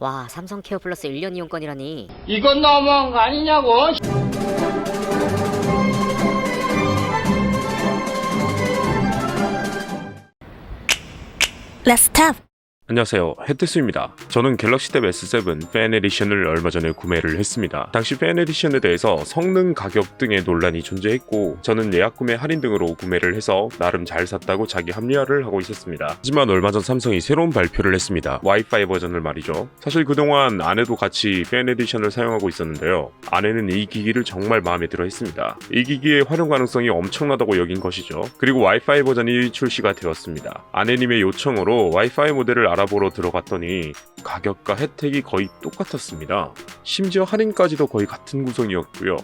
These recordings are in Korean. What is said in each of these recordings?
와, 삼성 케어 플러스 1년 이용권이라니. 이건 너무한 거 아니냐고. Let's tap. 안녕하세요, 헤드스입니다. 저는 갤럭시 탭 S7 팬 에디션을 얼마 전에 구매를 했습니다. 당시 팬 에디션에 대해서 성능, 가격 등의 논란이 존재했고 저는 예약 구매 할인 등으로 구매를 해서 나름 잘 샀다고 자기 합리화를 하고 있었습니다. 하지만 얼마 전 삼성이 새로운 발표를 했습니다. 와이파이 버전을 말이죠. 사실 그동안 아내도 같이 팬 에디션을 사용하고 있었는데요. 아내는 이 기기를 정말 마음에 들어 했습니다. 이 기기의 활용 가능성이 엄청나다고 여긴 것이죠. 그리고 와이파이 버전이 출시가 되었습니다. 아내님의 요청으로 와이파이 모델을 알아보러 들어갔더니 가격과 혜택이 거의 똑같았습니다. 심지어 할인까지도 거의 같은 구성이었고요.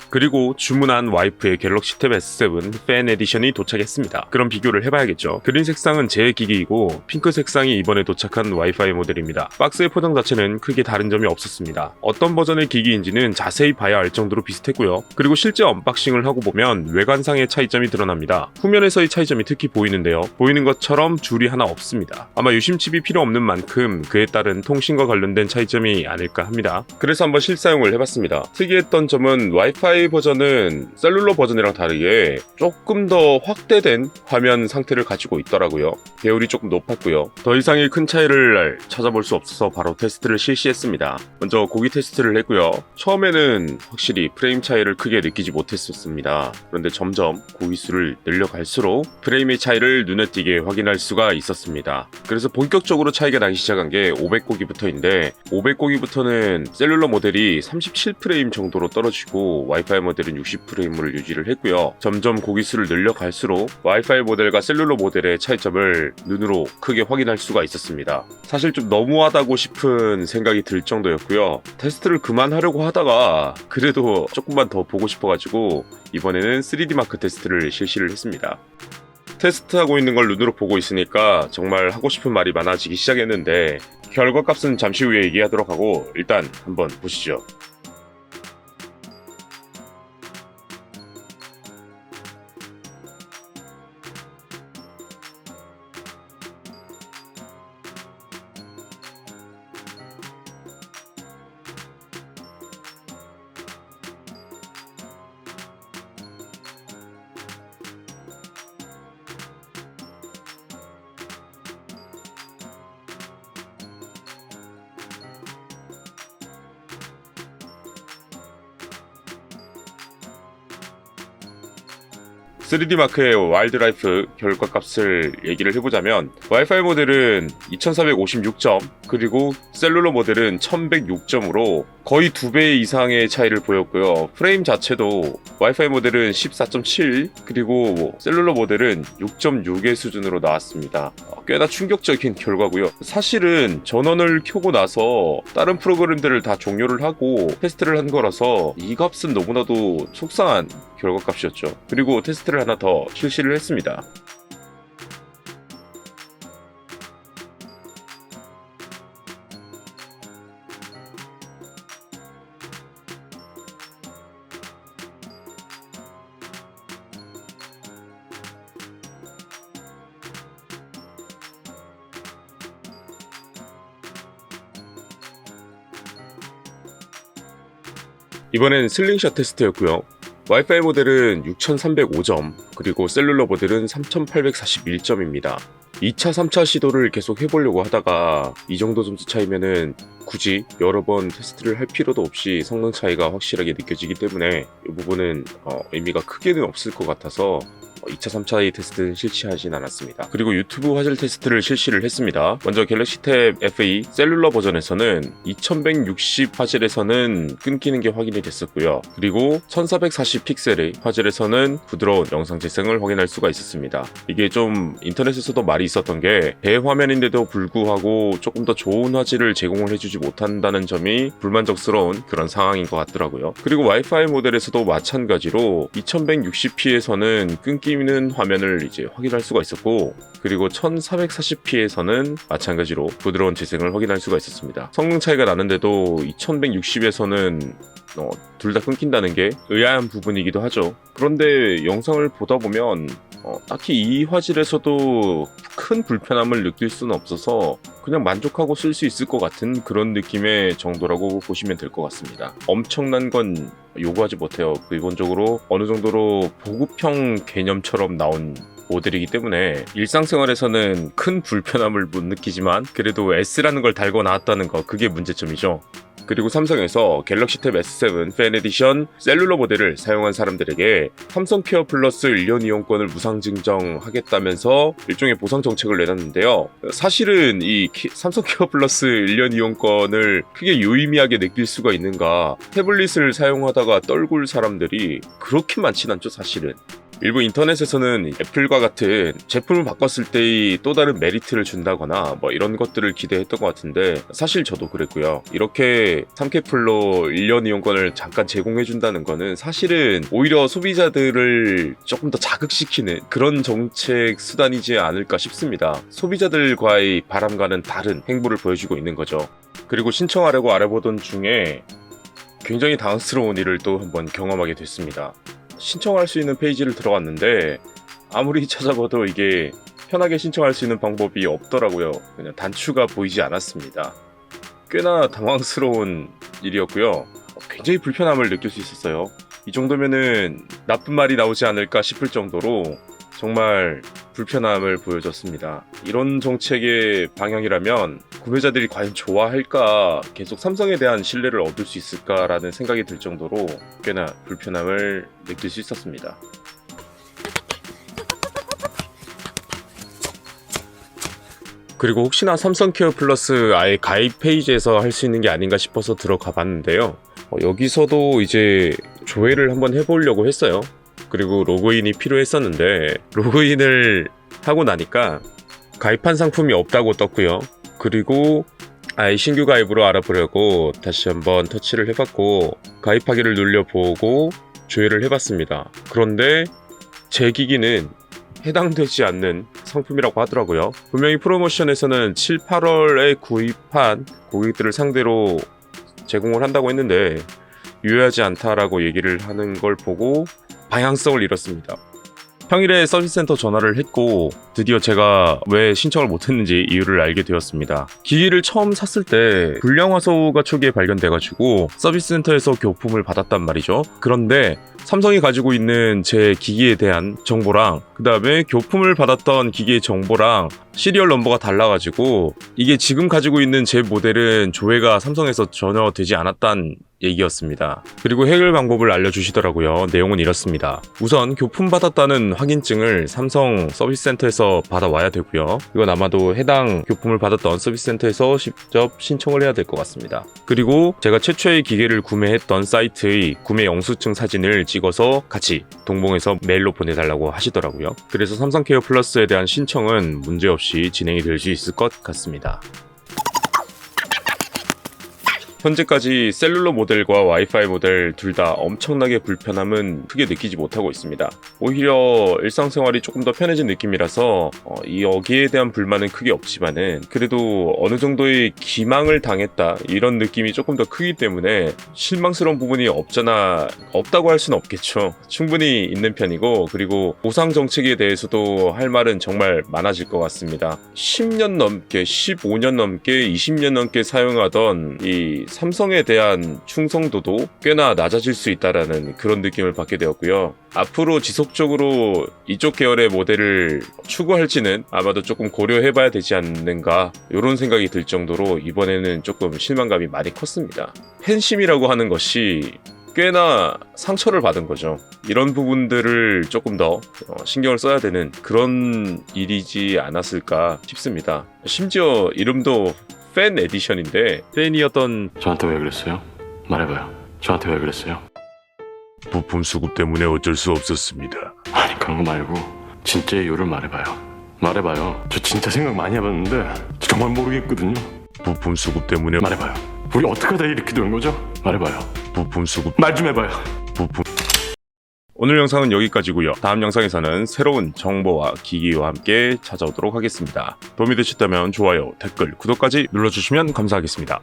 그리고 주문한 와이프의 갤럭시 탭 S7 팬 에디션이 도착했습니다. 그럼 비교를 해봐야겠죠. 그린 색상은 제 기기이고 핑크 색상이 이번에 도착한 와이파이 모델입니다. 박스의 포장 자체는 크게 다른 점이 없었습니다. 어떤 버전의 기기인지는 자세히 봐야 알 정도로 비슷했고요. 그리고 실제 언박싱을 하고 보면 외관상의 차이점이 드러납니다. 후면에서의 차이점이 특히 보이는데요. 보이는 것처럼 줄이 하나 없습니다. 아마 유심칩이 필요 없는 만큼 그에 따른 통신과 관련된 차이점이 아닐까 합니다. 그래서 한번 실사용을 해봤습니다. 특이했던 점은 와이파이 버전은 셀룰러 버전이랑 다르게 조금 더 확대된 화면 상태를 가지고 있더라고요. 배율이 조금 높았고요. 더 이상의 큰 차이를 찾아볼 수 없어서 바로 테스트를 실시했습니다. 먼저 고기 테스트를 했고요. 처음에는 확실히 프레임 차이를 크게 느끼지 못했었습니다. 그런데 점점 고기수를 늘려갈수록 프레임의 차이를 눈에 띄게 확인할 수가 있었습니다. 그래서 본격적으로 차이가 나기 시작한 게 500고기부터인데 500고기부터는 셀룰러 모델이 37프레임 정도로 떨어지고 와이파이 모델은 60프레임을 유지를 했고요. 점점 고기수를 늘려갈수록 와이파이 모델과 셀룰러 모델의 차이점을 눈으로 크게 확인할 수가 있었습니다. 사실 좀 너무하다고 싶은 생각이 들 정도였고요. 테스트를 그만하려고 하다가 그래도 조금만 더 보고 싶어가지고 이번에는 3D 마크 테스트를 실시를 했습니다. 테스트하고 있는 걸 눈으로 보고 있으니까 정말 하고 싶은 말이 많아지기 시작했는데 결과값은 잠시 후에 얘기하도록 하고 일단 한번 보시죠. (3D) 마크의 와일드라이프 결과값을 얘기를 해보자면 와이파이 모델은 2456점 그리고 셀룰러 모델은 1106점으로 거의 2배 이상의 차이를 보였고요. 프레임 자체도 와이파이 모델은 14.7 그리고 셀룰러 모델은 6.6의 수준으로 나왔습니다. 꽤나 충격적인 결과고요. 사실은 전원을 켜고 나서 다른 프로그램들을 다 종료를 하고 테스트를 한 거라서 이 값은 너무나도 속상한 결과값이었죠. 그리고 테스트를 하나 더 실시를 했습니다. 이번엔 슬링샷 테스트였고요. 와이파이 모델은 6305점, 그리고 셀룰러 모델은 3841점입니다. 2차, 3차 시도를 계속 해보려고 하다가 이 정도 점수 차이면은 굳이 여러 번 테스트를 할 필요도 없이 성능 차이가 확실하게 느껴지기 때문에 이 부분은 의미가 크게는 없을 것 같아서 2차, 3차의 테스트는 실시하진 않았습니다. 그리고 유튜브 화질 테스트를 실시를 했습니다. 먼저 갤럭시 탭 FE 셀룰러 버전에서는 2160 화질에서는 끊기는 게 확인이 됐었고요. 그리고 1440 픽셀의 화질에서는 부드러운 영상 재생을 확인할 수가 있었습니다. 이게 좀 인터넷에서도 말이 있었던 게 대화면인데도 불구하고 조금 더 좋은 화질을 제공을 해주지 못한다는 점이 불만족스러운 그런 상황인 것 같더라고요. 그리고 와이파이 모델에서도 마찬가지로 2160p에서는 끊기는 화면을 이제 확인할 수가 있었고 그리고 1440p에서는 마찬가지로 부드러운 재생을 확인할 수가 있었습니다. 성능 차이가 나는데도 2160에서는 둘 다 끊긴다는 게 의아한 부분이기도 하죠. 그런데 영상을 보다 보면 딱히 이 화질에서도 큰 불편함을 느낄 수는 없어서 그냥 만족하고 쓸 수 있을 것 같은 그런 느낌의 정도라고 보시면 될 것 같습니다. 엄청난 건 요구하지 못해요. 기본적으로 어느 정도로 보급형 개념처럼 나온 모델이기 때문에 일상생활에서는 큰 불편함을 못 느끼지만 그래도 S라는 걸 달고 나왔다는 거, 그게 문제점이죠. 그리고 삼성에서 갤럭시 탭 S7 팬 에디션 셀룰러 모델을 사용한 사람들에게 삼성 케어 플러스 1년 이용권을 무상 증정하겠다면서 일종의 보상 정책을 내놨는데요. 사실은 이 삼성 케어 플러스 1년 이용권을 크게 유의미하게 느낄 수가 있는가, 태블릿을 사용하다가 떨굴 사람들이 그렇게 많진 않죠, 사실은. 일부 인터넷에서는 애플과 같은 제품을 바꿨을 때의 또 다른 메리트를 준다거나 뭐 이런 것들을 기대했던 것 같은데, 사실 저도 그랬고요. 이렇게 3K플로 1년 이용권을 잠깐 제공해준다는 거는 사실은 오히려 소비자들을 조금 더 자극시키는 그런 정책 수단이지 않을까 싶습니다. 소비자들과의 바람과는 다른 행보를 보여주고 있는 거죠. 그리고 신청하려고 알아보던 중에 굉장히 당황스러운 일을 또 한번 경험하게 됐습니다. 신청할 수 있는 페이지를 들어갔는데 아무리 찾아봐도 이게 편하게 신청할 수 있는 방법이 없더라고요. 그냥 단추가 보이지 않았습니다. 꽤나 당황스러운 일이었고요. 굉장히 불편함을 느낄 수 있었어요. 이 정도면은 나쁜 말이 나오지 않을까 싶을 정도로 정말 불편함을 보여줬습니다. 이런 정책의 방향이라면 구매자들이 과연 좋아할까, 계속 삼성에 대한 신뢰를 얻을 수 있을까라는 생각이 들 정도로 꽤나 불편함을 느낄 수 있었습니다. 그리고 혹시나 삼성 케어 플러스 아예 가입 페이지에서 할 수 있는 게 아닌가 싶어서 들어가 봤는데요. 여기서도 이제 조회를 한번 해보려고 했어요. 그리고 로그인이 필요했었는데 로그인을 하고 나니까 가입한 상품이 없다고 떴고요. 그리고 아예 신규 가입으로 알아보려고 다시 한번 터치를 해봤고 가입하기를 눌려보고 조회를 해봤습니다. 그런데 제 기기는 해당되지 않는 상품이라고 하더라고요. 분명히 프로모션에서는 7, 8월에 구입한 고객들을 상대로 제공을 한다고 했는데 유효하지 않다라고 얘기를 하는 걸 보고 방향성을 잃었습니다. 평일에 서비스센터 전화를 했고 드디어 제가 왜 신청을 못했는지 이유를 알게 되었습니다. 기기를 처음 샀을 때 불량화소가 초기에 발견돼가지고 서비스센터에서 교품을 받았단 말이죠. 그런데 삼성이 가지고 있는 제 기기에 대한 정보랑 그 다음에 교품을 받았던 기기의 정보랑 시리얼 넘버가 달라가지고 이게 지금 가지고 있는 제 모델은 조회가 삼성에서 전혀 되지 않았단 얘기였습니다. 그리고 해결 방법을 알려주시더라고요. 내용은 이렇습니다. 우선 교품 받았다는 확인증을 삼성 서비스센터에서 받아와야 되고요. 이건 아마도 해당 교품을 받았던 서비스센터에서 직접 신청을 해야 될 것 같습니다. 그리고 제가 최초의 기계를 구매했던 사이트의 구매 영수증 사진을 찍어서 같이 동봉해서 메일로 보내달라고 하시더라고요. 그래서 삼성 케어 플러스에 대한 신청은 문제없이 진행이 될 수 있을 것 같습니다. 현재까지 셀룰러 모델과 와이파이 모델 둘 다 엄청나게 불편함은 크게 느끼지 못하고 있습니다. 오히려 일상생활이 조금 더 편해진 느낌이라서 여기에 대한 불만은 크게 없지만은 그래도 어느 정도의 기망을 당했다 이런 느낌이 조금 더 크기 때문에 실망스러운 부분이 없다고 할 수는 없겠죠. 충분히 있는 편이고, 그리고 보상 정책에 대해서도 할 말은 정말 많아질 것 같습니다. 10년 넘게, 15년 넘게, 20년 넘게 사용하던 이 삼성에 대한 충성도도 꽤나 낮아질 수 있다라는 그런 느낌을 받게 되었고요. 앞으로 지속적으로 이쪽 계열의 모델을 추구할지는 아마도 조금 고려해봐야 되지 않는가 이런 생각이 들 정도로 이번에는 조금 실망감이 많이 컸습니다. 팬심이라고 하는 것이 꽤나 상처를 받은 거죠. 이런 부분들을 조금 더 신경을 써야 되는 그런 일이지 않았을까 싶습니다. 심지어 이름도 팬 에디션인데 팬이었던 저한테 왜 그랬어요? 말해봐요. 저한테 왜 그랬어요? 부품 수급 때문에 어쩔 수 없었습니다. 아니 그런 거 말고 진짜 이유를 말해봐요. 말해봐요. 저 진짜 생각 많이 해봤는데 정말 모르겠거든요. 부품 수급 때문에 말해봐요. 우리 어떻게 하다 이렇게 된 거죠? 말해봐요. 부품 수급 말 좀 해봐요. 부품 오늘 영상은 여기까지고요. 다음 영상에서는 새로운 정보와 기기와 함께 찾아오도록 하겠습니다. 도움이 되셨다면 좋아요, 댓글, 구독까지 눌러주시면 감사하겠습니다.